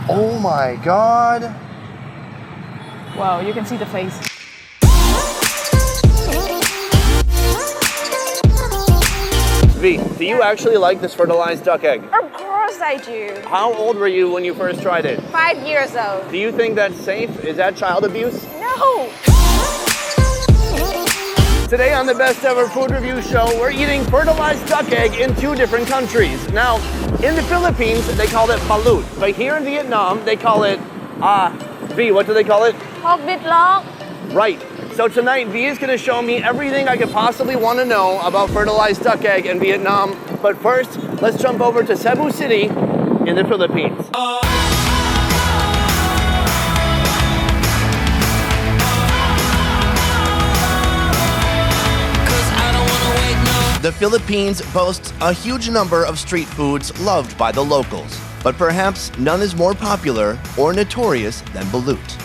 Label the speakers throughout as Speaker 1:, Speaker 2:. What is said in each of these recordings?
Speaker 1: Oh my God.
Speaker 2: Wow, you can see the face.
Speaker 1: V, do you actually like this fertilized duck egg?
Speaker 2: Of course I do.
Speaker 1: How old were you when you first tried it?
Speaker 2: 5 years old.
Speaker 1: Do you think that's safe? Is that child abuse?
Speaker 2: No.
Speaker 1: Today on the Best Ever Food Review Show, we're eating fertilized duck egg in 2 different countries. Now, in the Philippines, they call it balut. But here in Vietnam, they call it, V, what do they call it?
Speaker 2: Hot vịt lót.
Speaker 1: Right. So tonight, V is gonna show me everything I could possibly wanna know about fertilized duck egg in Vietnam. But first, let's jump over to Cebu City in the Philippines. The Philippines boasts a huge number of street foods loved by the locals, but perhaps none is more popular or notorious than balut.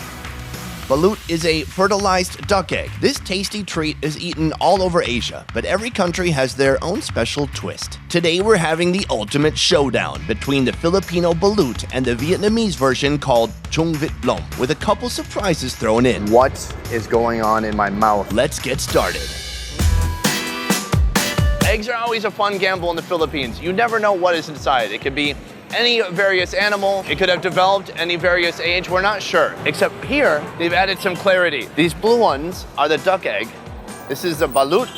Speaker 1: Balut is a fertilized duck egg. This tasty treat is eaten all over Asia, but every country has their own special twist. Today we're having the ultimate showdown between the Filipino balut and the Vietnamese version called Trung Vịt Blom, with a couple surprises thrown in. What is going on in my mouth? Let's get started. Eggs are always a fun gamble in the Philippines. You never know what is inside. It could be any various animal. It could have developed any various age. We're not sure. Except here, they've added some clarity. These blue ones are the duck egg. This is the balut.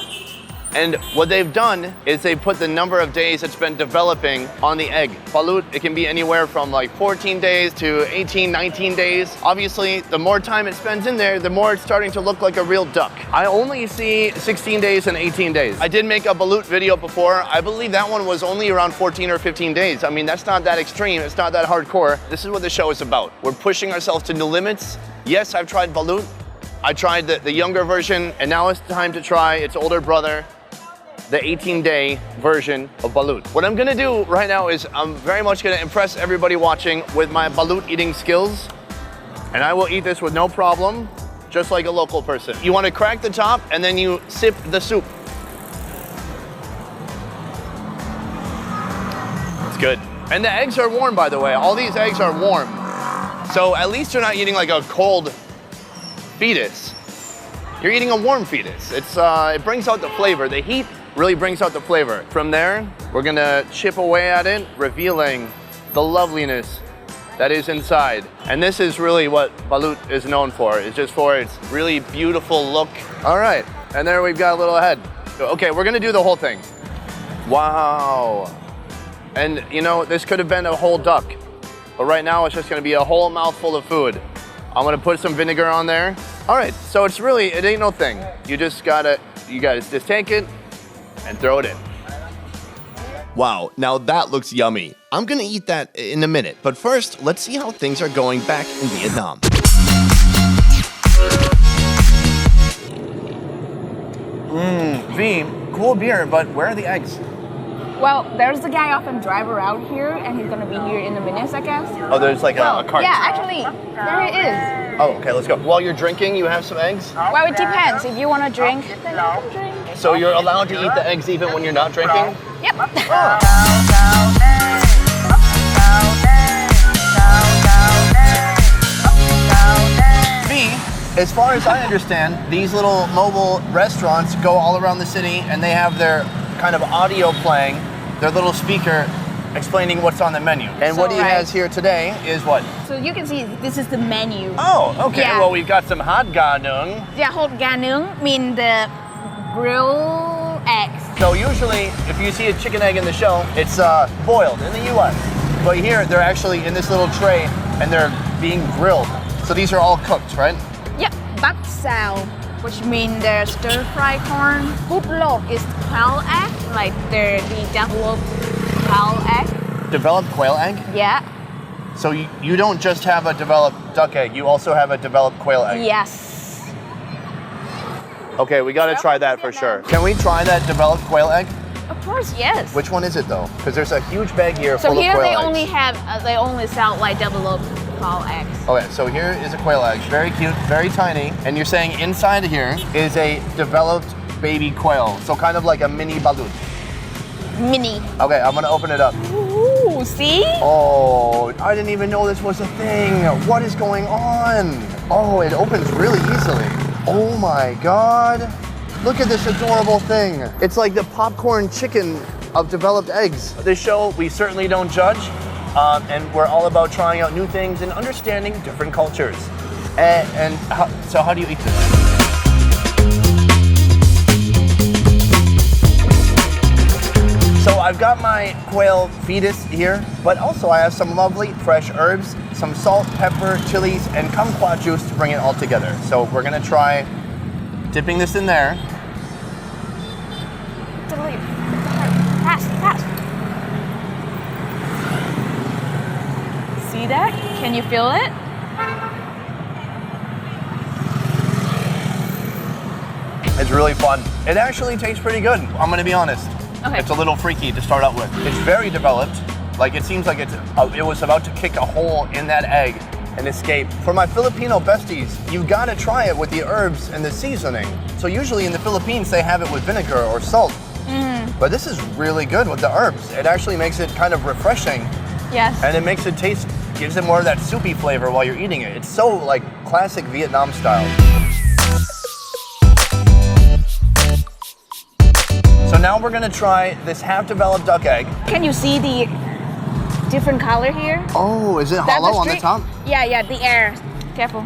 Speaker 1: And what they've done is they put the number of days it's been developing on the egg. Balut, it can be anywhere from like 14 days to 18, 19 days. Obviously, the more time it spends in there, the more it's starting to look like a real duck. I only see 16 days and 18 days. I did make a balut video before. I believe that one was only around 14 or 15 days. I mean, that's not that extreme. It's not that hardcore. This is what the show is about. We're pushing ourselves to new limits. Yes, I've tried balut. I tried the younger version, and now it's time to try its older brother, the 18-day version of balut. What I'm gonna do right now is I'm very much gonna impress everybody watching with my balut eating skills, and I will eat this with no problem, just like a local person. You wanna crack the top, and then you sip the soup. It's good. And the eggs are warm, by the way. All these eggs are warm. So at least you're not eating like a cold fetus. You're eating a warm fetus. It brings out the flavor. The heat really brings out the flavor. From there, we're gonna chip away at it, revealing the loveliness that is inside. And this is really what balut is known for. It's just for its really beautiful look. All right, and there we've got a little head. Okay, we're gonna do the whole thing. Wow. And you know, this could have been a whole duck, but right now it's just gonna be a whole mouthful of food. I'm gonna put some vinegar on there. All right, so it ain't no thing. You guys just take it and throw it in. Wow, now that looks yummy. I'm gonna eat that in a minute, but first, let's see how things are going back in Vietnam. V, cool beer, but where are the eggs?
Speaker 2: Well, there's the guy often drive around here, and he's gonna be here in a minute, I guess.
Speaker 1: Oh, there's like a cart.
Speaker 2: Yeah, actually, there he is.
Speaker 1: Oh, okay, let's go. While you're drinking, you have some eggs?
Speaker 2: Well, it depends. If you want to drink, then you can drink.
Speaker 1: So you're allowed to eat the eggs even when you're not drinking?
Speaker 2: Yep.
Speaker 1: As far as I understand, these little mobile restaurants go all around the city and they have their kind of audio playing, their little speaker explaining what's on the menu. And what he has here today is what?
Speaker 2: So you can see this is the menu.
Speaker 1: Oh, okay.
Speaker 2: Yeah.
Speaker 1: Well, we've got some hot gà nướng.
Speaker 2: Yeah, hot gà nướng mean the grilled eggs.
Speaker 1: So usually, if you see a chicken egg in the show, it's boiled in the U.S. But here, they're actually in this little tray and they're being grilled. So these are all cooked, right?
Speaker 2: Yep, bắp xào, which means the stir-fry corn. Búp lột is quail egg, like the developed quail egg.
Speaker 1: Developed quail egg?
Speaker 2: Yeah.
Speaker 1: So you don't just have a developed duck egg, you also have a developed quail egg?
Speaker 2: Yes.
Speaker 1: Okay, we gotta try that for sure. Can we try that developed quail egg?
Speaker 2: Of course, yes.
Speaker 1: Which one is it though? Because there's a huge bag here full of quail eggs.
Speaker 2: So here they only sell like developed quail eggs.
Speaker 1: Okay, so here is a quail egg. Very cute, very tiny. And you're saying inside here is a developed baby quail. So kind of like a mini balut.
Speaker 2: Mini.
Speaker 1: Okay, I'm gonna open it up.
Speaker 2: Ooh. Ooh, see?
Speaker 1: Oh, I didn't even know this was a thing. What is going on? Oh, it opens really easily. Oh my God. Look at this adorable thing. It's like the popcorn chicken of developed eggs. This show, we certainly don't judge, and we're all about trying out new things and understanding different cultures. So how do you eat this? So I've got my quail fetus here, but also I have some lovely fresh herbs, some salt, pepper, chilies, and kumquat juice to bring it all together. So we're gonna try dipping this in there.
Speaker 2: Fast. See that? Can you feel it?
Speaker 1: It's really fun. It actually tastes pretty good, I'm gonna be honest.
Speaker 2: Okay.
Speaker 1: It's a little freaky to start out with. It's very developed. Like it seems like it was about to kick a hole in that egg and escape. For my Filipino besties, you've gotta try it with the herbs and the seasoning. So usually in the Philippines, they have it with vinegar or salt. But this is really good with the herbs. It actually makes it kind of refreshing.
Speaker 2: Yes.
Speaker 1: And it makes it taste, gives it more of that soupy flavor while you're eating it. It's so like classic Vietnam style. So now we're gonna try this half-developed duck egg.
Speaker 2: Can you see the different color here?
Speaker 1: Oh, is it hollow on the top?
Speaker 2: Yeah, the air. Careful.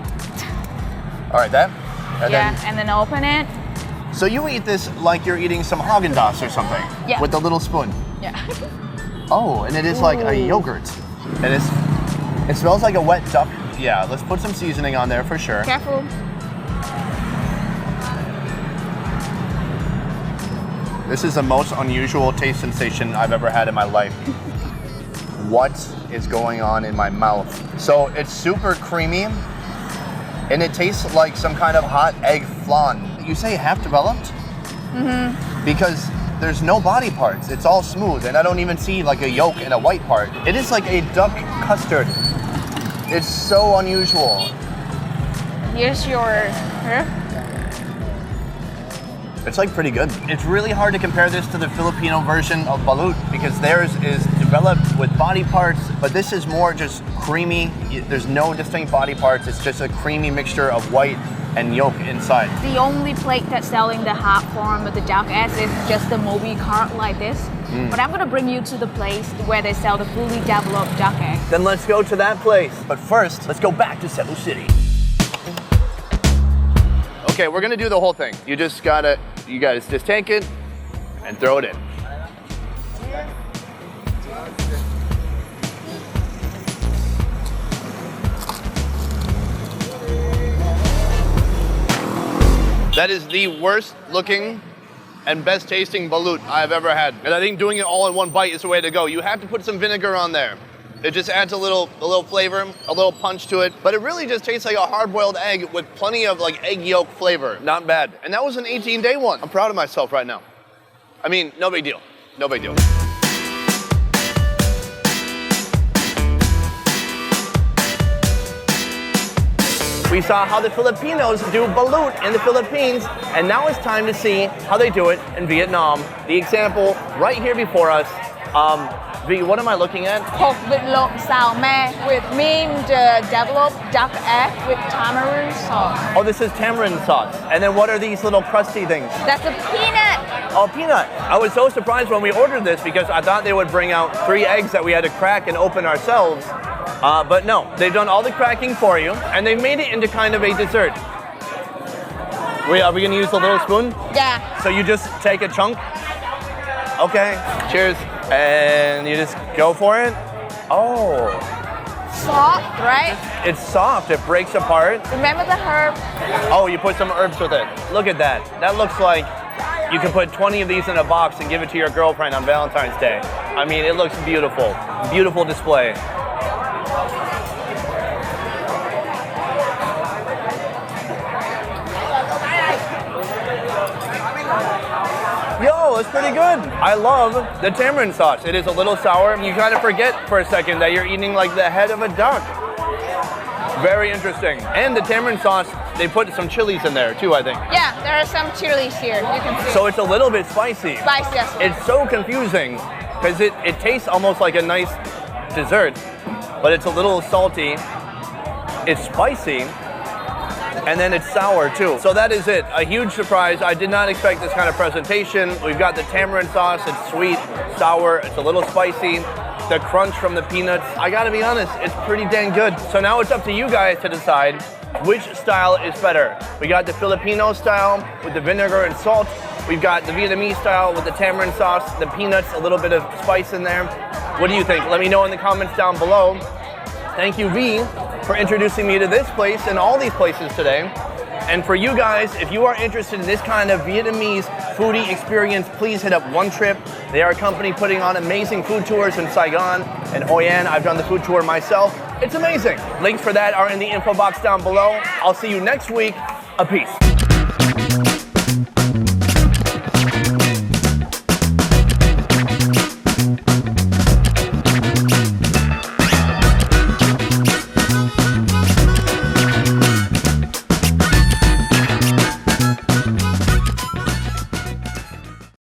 Speaker 1: All right, that?
Speaker 2: And then open it.
Speaker 1: So you eat this like you're eating some Haagen-Dazs or something?
Speaker 2: Yeah.
Speaker 1: With the little spoon?
Speaker 2: Yeah.
Speaker 1: Oh, and it is like a yogurt. And it smells like a wet duck. Yeah, let's put some seasoning on there for sure.
Speaker 2: Careful.
Speaker 1: This is the most unusual taste sensation I've ever had in my life. What is going on in my mouth? So it's super creamy and it tastes like some kind of hot egg flan. You say half developed? Because there's no body parts. It's all smooth and I don't even see like a yolk and a white part. It is like a duck custard. It's so unusual.
Speaker 2: Here's your herb.
Speaker 1: It's like pretty good. It's really hard to compare this to the Filipino version of balut because theirs is developed with body parts, but this is more just creamy. There's no distinct body parts. It's just a creamy mixture of white and yolk inside.
Speaker 2: The only place that's selling the half form of the duck eggs is just the movie cart like this. But I'm gonna bring you to the place where they sell the fully developed duck eggs.
Speaker 1: Then let's go to that place. But first, let's go back to Cebu City. Okay, we're gonna do the whole thing. You guys just take it and throw it in. That is the worst looking and best tasting balut I've ever had. And I think doing it all in one bite is the way to go. You have to put some vinegar on there. It just adds a little flavor, a little punch to it. But it really just tastes like a hard-boiled egg with plenty of like egg yolk flavor. Not bad. And that was an 18-day one. I'm proud of myself right now. I mean, no big deal. No big deal. We saw how the Filipinos do balut in the Philippines, and now it's time to see how they do it in Vietnam. The example right here before us. V, what am I looking at?
Speaker 2: Hột vịt lộn xào me with developed duck egg with tamarind sauce.
Speaker 1: Oh, this is tamarind sauce. And then what are these little crusty things?
Speaker 2: That's a peanut.
Speaker 1: Oh, peanut. I was so surprised when we ordered this because I thought they would bring out 3 eggs that we had to crack and open ourselves. But no, they've done all the cracking for you, and they've made it into kind of a dessert. Are we gonna use the little spoon?
Speaker 2: Yeah.
Speaker 1: So you just take a chunk? Okay, cheers. And you just go for it? Oh.
Speaker 2: Soft, right?
Speaker 1: It's soft, it breaks apart.
Speaker 2: Remember the herb?
Speaker 1: Oh, you put some herbs with it. Look at that. That looks like you can put 20 of these in a box and give it to your girlfriend on Valentine's Day. I mean, it looks beautiful. Beautiful display. Yo, it's pretty good. I love the tamarind sauce. It is a little sour. You kind of forget for a second that you're eating like the head of a duck. Very interesting. And the tamarind sauce, they put some chilies in there too, I think.
Speaker 2: Yeah, there are some chilies here. You can see.
Speaker 1: So it's a little bit spicy.
Speaker 2: Spicy as well.
Speaker 1: It's so confusing because it tastes almost like a nice dessert, but it's a little salty. It's spicy, and then it's sour too. So that is it, a huge surprise. I did not expect this kind of presentation. We've got the tamarind sauce, it's sweet, sour, it's a little spicy. The crunch from the peanuts, I gotta be honest, it's pretty dang good. So now it's up to you guys to decide which style is better. We got the Filipino style with the vinegar and salt. We've got the Vietnamese style with the tamarind sauce, the peanuts, a little bit of spice in there. What do you think? Let me know in the comments down below. Thank you, V, for introducing me to this place and all these places today. And for you guys, if you are interested in this kind of Vietnamese foodie experience, please hit up Onetrip. They are a company putting on amazing food tours in Saigon and Hoi An. I've done the food tour myself. It's amazing. Links for that are in the info box down below. I'll see you next week. A peace.